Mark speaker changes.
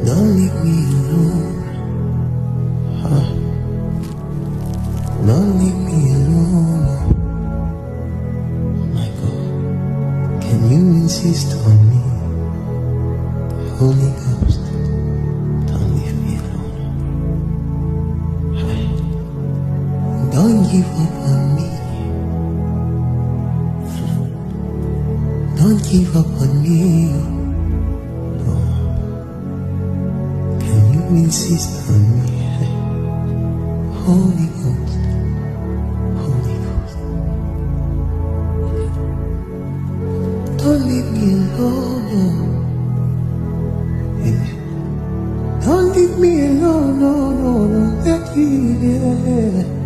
Speaker 1: Don't leave me alone. Don't leave me alone. My God, can you insist on me? Holy Ghost, don't leave me alone. Don't give up on me. Don't give up on me. No. Can you insist on me? Holy Ghost, Holy Ghost. Don't leave me alone. Don't leave me alone, no, no, no, let me, yeah.